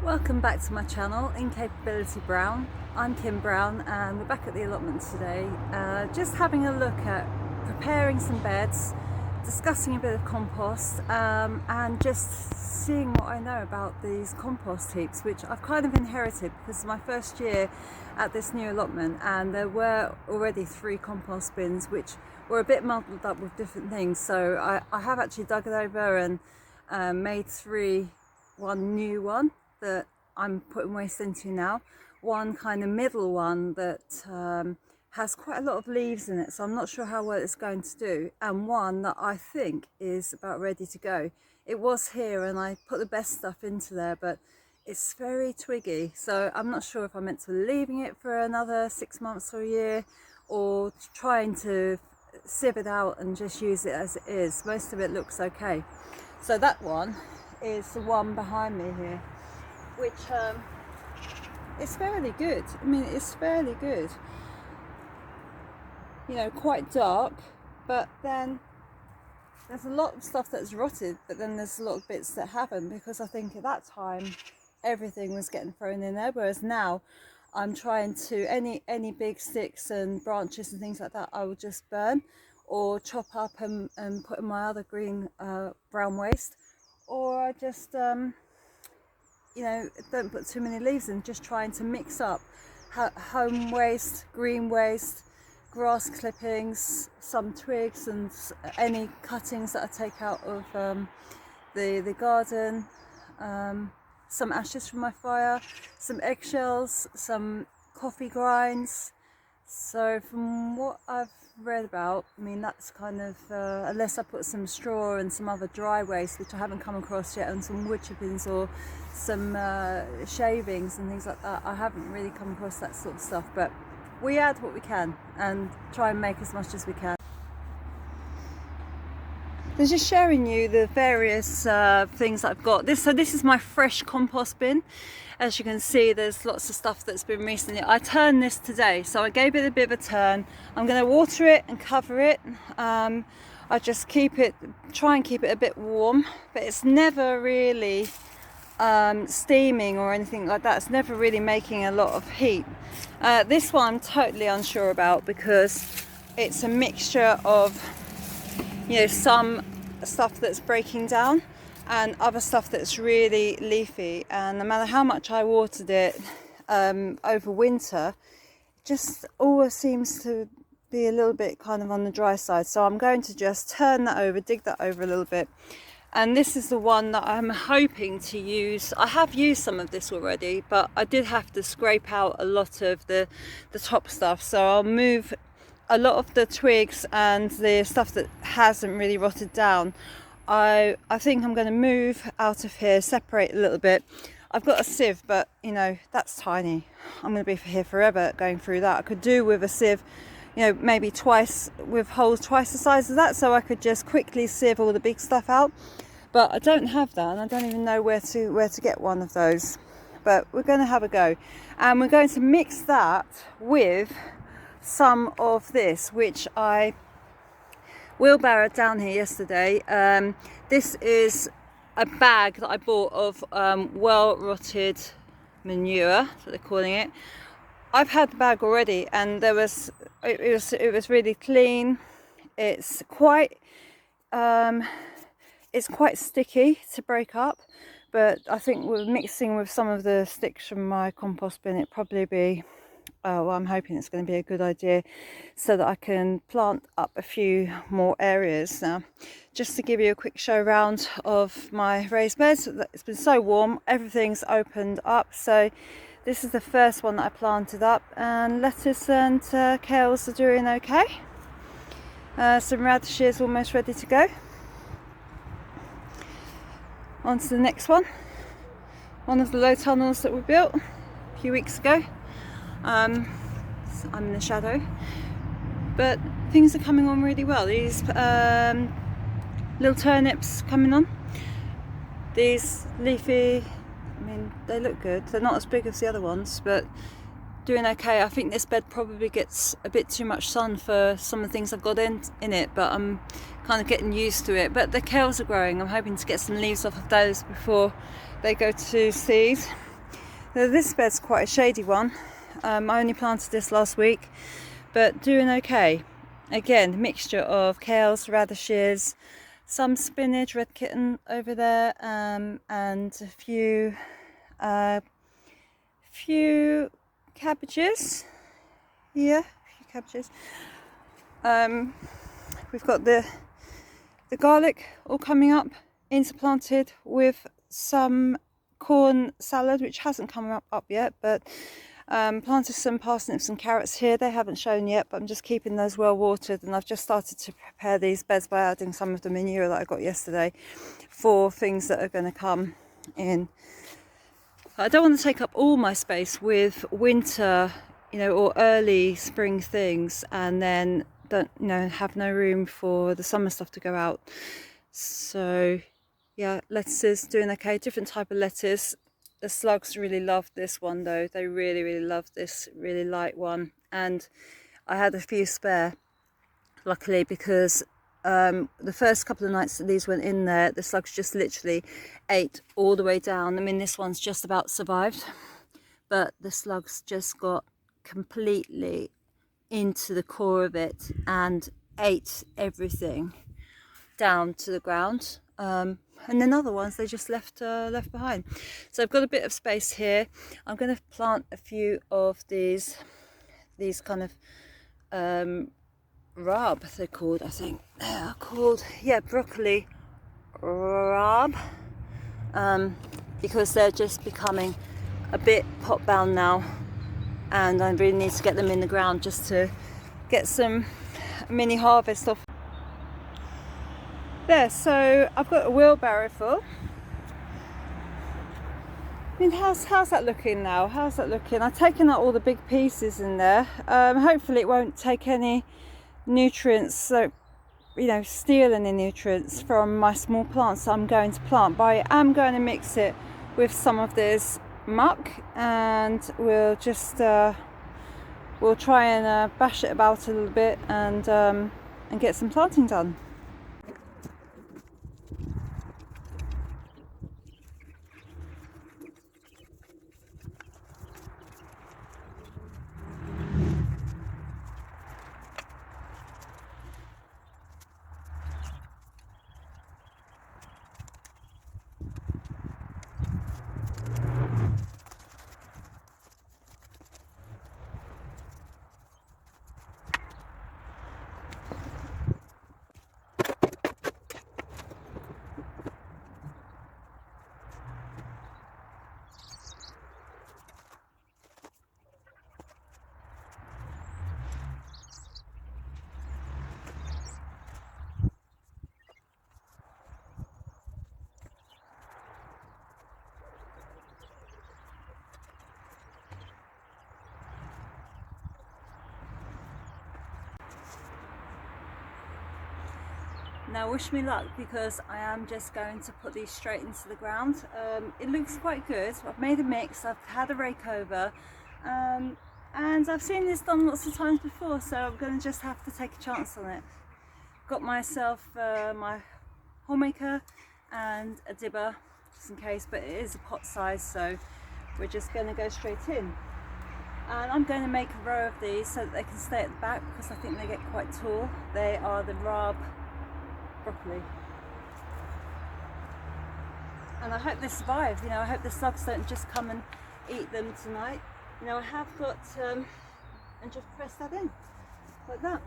Welcome back to my channel, Incapability Brown. I'm Kim Brown and we're back at the allotment today, just having a look at preparing some beds, discussing a bit of compost, and just seeing what I know about these compost heaps, which I've kind of inherited because it's my first year at this new allotment, and there were already 3 compost bins which were a bit muddled up with different things. So I have actually dug it over and made one new one that I'm putting waste into now, one kind of middle one that has quite a lot of leaves in it, so I'm not sure how well it's going to do, and one that I think is about ready to go. It was here and I put the best stuff into there, but it's very twiggy, so I'm not sure if I'm meant to be leaving it for another 6 months or a year, or trying to sieve it out and just use it as it is. Most of it looks okay. So that one is the one behind me here, which is fairly good. I mean, it's fairly good. You know, quite dark, but then there's a lot of stuff that's rotted, but then there's a lot of bits that haven't, because I think at that time everything was getting thrown in there, whereas now I'm trying to, any big sticks and branches and things like that, I will just burn or chop up and put in my other green brown waste, or I just you know, don't put too many leaves in, just trying to mix up home waste, green waste, grass clippings, some twigs, and any cuttings that I take out of the garden, some ashes from my fire, some eggshells, some coffee grinds. So from what I've read about, I mean, that's kind of, unless I put some straw and some other dry waste, which I haven't come across yet, and some wood chippings or some shavings and things like that, I haven't really come across that sort of stuff. But we add what we can and try and make as much as we can. I'm just showing you the various things I've got. So this is my fresh compost bin. As you can see, there's lots of stuff that's been recently. I turned this today, so I gave it a bit of a turn. I'm going to water it and cover it. I just try and keep it a bit warm, but it's never really steaming or anything like that. It's never really making a lot of heat. This one I'm totally unsure about, because it's a mixture of, you know, some stuff that's breaking down and other stuff that's really leafy, and no matter how much I watered it over winter, it just always seems to be a little bit kind of on the dry side. So I'm going to just turn that over, dig that over a little bit, and this is the one that I'm hoping to use. I have used some of this already, but I did have to scrape out a lot of the top stuff, so I'll move a lot of the twigs and the stuff that hasn't really rotted down. I think I'm going to move out of here, separate a little bit. I've got a sieve, but you know, that's tiny. I'm going to be here forever going through that. I could do with a sieve, you know, maybe twice, with holes twice the size of that, so I could just quickly sieve all the big stuff out. But I don't have that, and I don't even know where to get one of those. But we're going to have a go, and we're going to mix that with some of this, which I wheelbarrowed down here yesterday. This is a bag that I bought of well rotted manure, that's what they're calling it. I've had the bag already, and it was really clean. It's quite sticky to break up, but I think we're mixing with some of the sticks from my compost bin, it'd probably be, well, I'm hoping it's going to be a good idea, so that I can plant up a few more areas. Now, just to give you a quick show round of my raised beds, it's been so warm, everything's opened up. So this is the first one that I planted up, and lettuce and kales are doing okay. Some radishes almost ready to go. On to the next one. One of the low tunnels that we built a few weeks ago. So I'm in the shadow, but things are coming on really well. These little turnips coming on. These leafy, I mean, they look good. They're not as big as the other ones, but doing okay. I think this bed probably gets a bit too much sun for some of the things I've got in it, but I'm kind of getting used to it. But the kales are growing. I'm hoping to get some leaves off of those before they go to seed. So this bed's quite a shady one. I only planted this last week, but doing okay. Again, mixture of kales, radishes, some spinach, red kitten over there, and a few cabbages. Yeah, a few cabbages. We've got the garlic all coming up, interplanted with some corn salad, which hasn't come up yet, but planted some parsnips and carrots here. They haven't shown yet, but I'm just keeping those well watered, and I've just started to prepare these beds by adding some of the manure that I got yesterday for things that are going to come in. I don't want to take up all my space with winter, or early spring things, and then don't have no room for the summer stuff to go out. So yeah, lettuces doing okay, different type of lettuce. The slugs really love this one though. They really love this really light one, and I had a few spare, luckily, because the first couple of nights that these went in there, the slugs just literally ate all the way down. I mean, this one's just about survived, but the slugs just got completely into the core of it and ate everything down to the ground. And then other ones they just left behind. So I've got a bit of space here. I'm going to plant a few of these kind of rab, they're called, I think. They are called, yeah, broccoli rab, because they're just becoming a bit pot bound now, and I really need to get them in the ground just to get some mini harvest off. There, so I've got a wheelbarrow full. I mean, how's that looking now? How's that looking? I've taken out all the big pieces in there. Hopefully it won't take any nutrients, so steal any nutrients from my small plants that I'm going to plant. But I am going to mix it with some of this muck, and we'll just we'll try and bash it about a little bit and get some planting done. Now wish me luck, because I am just going to put these straight into the ground. It looks quite good. I've made a mix, I've had a rake over, and I've seen this done lots of times before, so I'm going to just have to take a chance on it. Got myself my hole maker and a dibber just in case, but it is a pot size, so we're just going to go straight in. And I'm going to make a row of these so that they can stay at the back, because I think they get quite tall. They are the rab broccoli, and I hope they survive. I hope the slugs don't just come and eat them tonight. I have got and just press that in like that.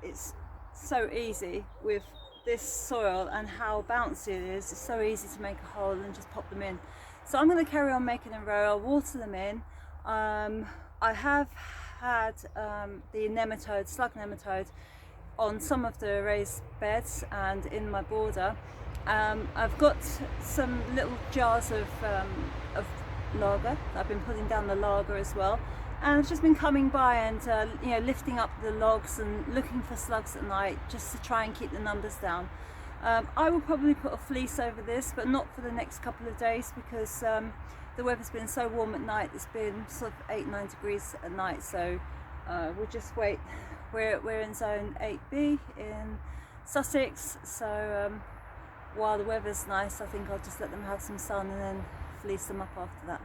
It's so easy with this soil and how bouncy it is. It's so easy to make a hole and just pop them in. So I'm going to carry on making a row. I'll water them in. I have had the slug nematode on some of the raised beds and in my border. I've got some little jars of lager. I've been putting down the lager as well, and I've just been coming by and lifting up the logs and looking for slugs at night, just to try and keep the numbers down. I will probably put a fleece over this, but not for the next couple of days, because the weather's been so warm at night. It's been sort of 8-9 degrees at night, so we'll just wait. We're in zone 8B in Sussex, so while the weather's nice, I think I'll just let them have some sun and then fleece them up after that.